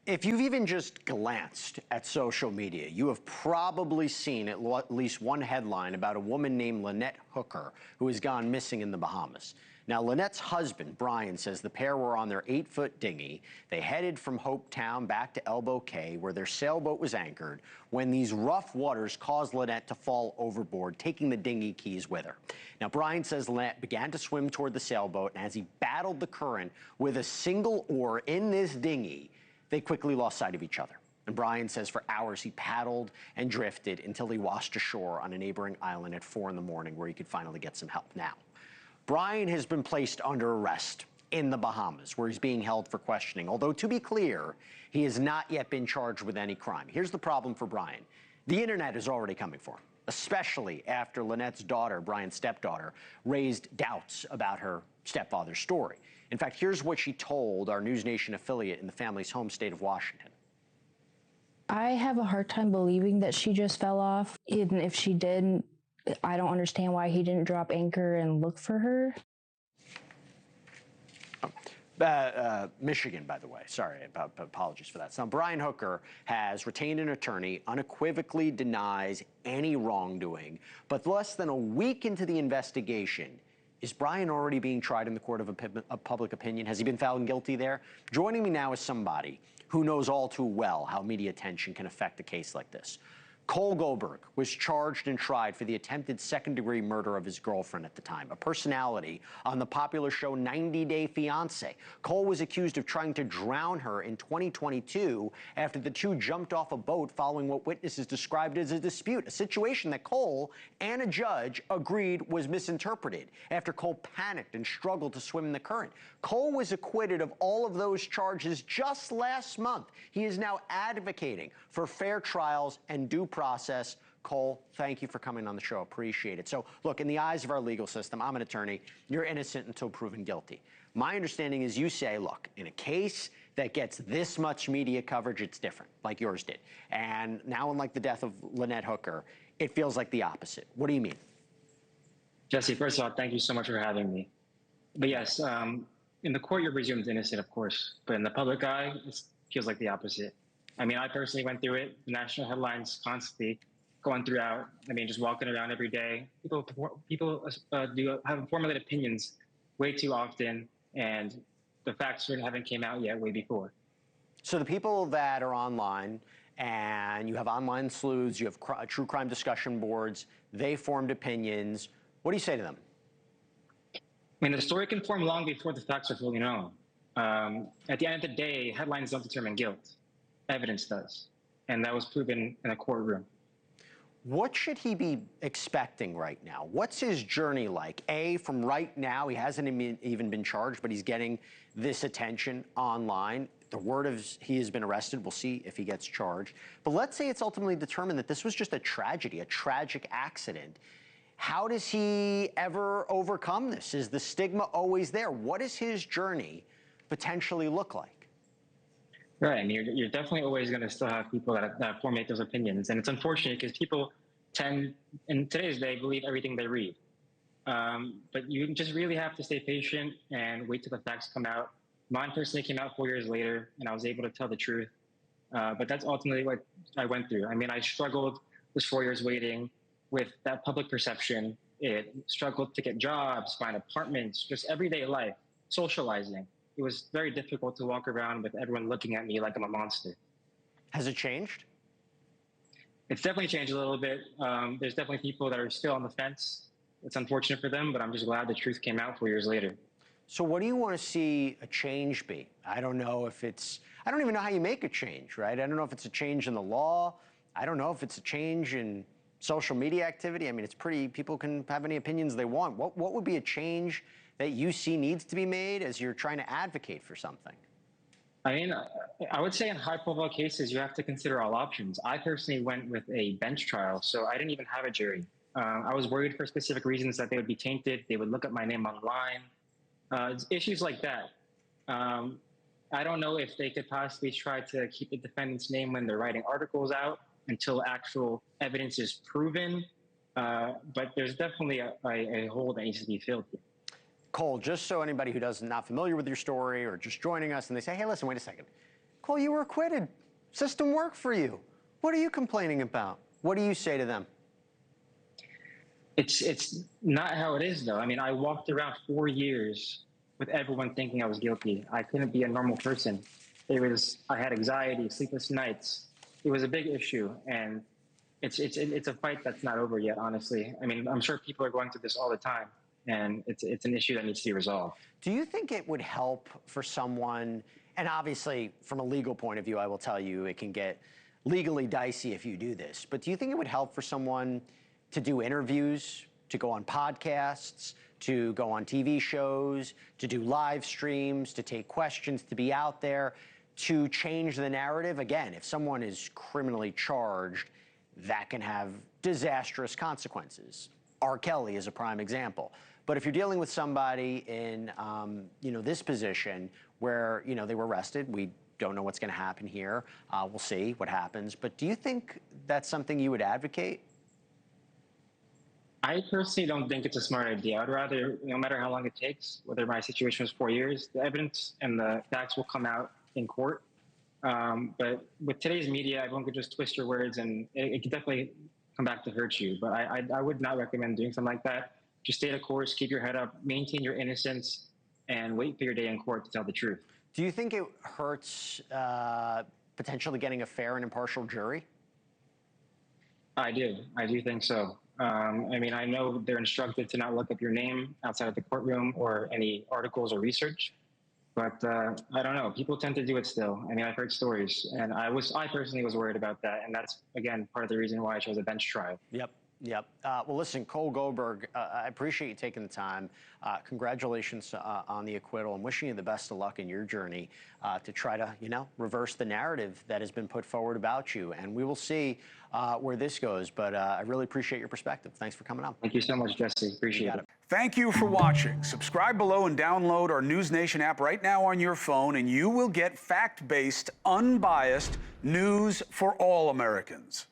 If you've even just glanced at social media, you have probably seen at least one headline about a woman named Lynette Hooker who has gone missing in the Bahamas. Now, Lynette's husband, Brian, says the pair were on their 8-foot dinghy. They headed from Hope Town back to Elbow Cay, where their sailboat was anchored, when these rough waters caused Lynette to fall overboard, taking the dinghy keys with her. Now, Brian says Lynette began to swim toward the sailboat, and as he battled the current with a single oar in this dinghy, they quickly lost sight of each other. And Brian says for hours he paddled and drifted until he washed ashore on a neighboring island at 4 in the morning, where he could finally get some help. Now, Brian has been placed under arrest in the Bahamas, where he's being held for questioning. Although, to be clear, he has not yet been charged with any crime. Here's the problem for Brian. The internet is already coming for him, especially after Lynette's daughter, Brian's stepdaughter, raised doubts about her stepfather's story. In fact, here's what she told our NewsNation affiliate in the family's home state of Washington. I have a hard time believing that she just fell off. Even if she did, I don't understand why he didn't drop anchor and look for her. Michigan, by the way. Sorry, apologies for that. So Brian Hooker has retained an attorney, unequivocally denies any wrongdoing, but less than a week into the investigation, is Brian already being tried in the court of public opinion? Has he been found guilty there? Joining me now is somebody who knows all too well how media attention can affect a case like this. Cole Goldberg was charged and tried for the attempted second-degree murder of his girlfriend at the time, a personality on the popular show 90 Day Fiancé. Cole was accused of trying to drown her in 2022 after the two jumped off a boat following what witnesses described as a dispute, a situation that Cole and a judge agreed was misinterpreted after Cole panicked and struggled to swim in the current. Cole was acquitted of all of those charges just last month. He is now advocating for fair trials and due process. Cole, thank you for coming on the show. Appreciate it. So, look, in the eyes of our legal system, I'm an attorney. You're innocent until proven guilty. My understanding is you say, look, in a case that gets this much media coverage, it's different, like yours did. And now, unlike the death of Lynette Hooker, it feels like the opposite. What do you mean? Jesse, first of all, thank you so much for having me. But yes, in the court, you're presumed innocent, of course. But in the public eye, it feels like the opposite. I mean, I personally went through it. The national headlines constantly going throughout. I mean, just walking around every day. People do have formulated opinions way too often, and the facts haven't came out yet way before. So the people that are online, and you have online sleuths, you have true crime discussion boards, they formed opinions. What do you say to them? I mean, the story can form long before the facts are fully known. At the end of the day, headlines don't determine guilt. Evidence does. And that was proven in a courtroom. What should he be expecting right now? What's his journey like? From right now, he hasn't even been charged, but he's getting this attention online. The word is he has been arrested. We'll see if he gets charged. But let's say it's ultimately determined that this was just a tragedy, a tragic accident. How does he ever overcome this? Is the stigma always there? What does his journey potentially look like? Right, and you're definitely always going to still have people that formulate those opinions. And it's unfortunate because people tend, in today's day, believe everything they read. But you just really have to stay patient and wait till the facts come out. Mine personally came out 4 years later, and I was able to tell the truth. But that's ultimately what I went through. I mean, I struggled those 4 years waiting with that public perception. It struggled to get jobs, find apartments, just everyday life, socializing. It was very difficult to walk around with everyone looking at me like I'm a monster. Has it changed? It's definitely changed a little bit. There's definitely people that are still on the fence. It's unfortunate for them, but I'm just glad the truth came out 4 years later. So what do you want to see a change be? I don't know if it's, I don't even know how you make a change, right? I don't know if it's a change in the law. I don't know if it's a change in social media activity. I mean, it's pretty, people can have any opinions they want. What would be a change that you see needs to be made as you're trying to advocate for something? I mean, I would say in high-profile cases, you have to consider all options. I personally went with a bench trial, so I didn't even have a jury. I was worried for specific reasons that they would be tainted. They would look up my name online. Issues like that. I don't know if they could possibly try to keep the defendant's name when they're writing articles out until actual evidence is proven. But there's definitely a hole that needs to be filled here. Cole, just so anybody who not familiar with your story or just joining us and they say, hey, listen, wait a second. Cole, you were acquitted. System worked for you. What are you complaining about? What do you say to them? It's not how it is, though. I mean, I walked around 4 years with everyone thinking I was guilty. I couldn't be a normal person. I had anxiety, sleepless nights. It was a big issue, and it's a fight that's not over yet, honestly. I mean, I'm sure people are going through this all the time, and it's an issue that needs to be resolved. Do you think it would help for someone, and obviously from a legal point of view, I will tell you it can get legally dicey if you do this, but do you think it would help for someone to do interviews, to go on podcasts, to go on TV shows, to do live streams, to take questions, to be out there, to change the narrative? Again, if someone is criminally charged, that can have disastrous consequences. R. Kelly is a prime example. But if you're dealing with somebody in, this position where, they were arrested, we don't know what's going to happen here. We'll see what happens. But do you think that's something you would advocate? I personally don't think it's a smart idea. I'd rather, no matter how long it takes, whether my situation was 4 years, the evidence and the facts will come out in court. But with today's media, everyone could just twist your words, and it could definitely come back to hurt you. But I would not recommend doing something like that. Just stay the course, keep your head up, maintain your innocence, and wait for your day in court to tell the truth. Do you think it hurts potentially getting a fair and impartial jury? I do think so. I mean, I know they're instructed to not look up your name outside of the courtroom or any articles or research, but I don't know. People tend to do it still. I mean, I've heard stories, and I personally was worried about that, and that's, again, part of the reason why I chose a bench trial. Yep. Well, listen, Cole Goldberg, I appreciate you taking the time. Congratulations on the acquittal. I'm wishing you the best of luck in your journey to try to, reverse the narrative that has been put forward about you. And we will see where this goes. But I really appreciate your perspective. Thanks for coming on. Thank you so much, Jesse. Appreciate it. Thank you for watching. Subscribe below and download our NewsNation app right now on your phone, and you will get fact-based, unbiased news for all Americans.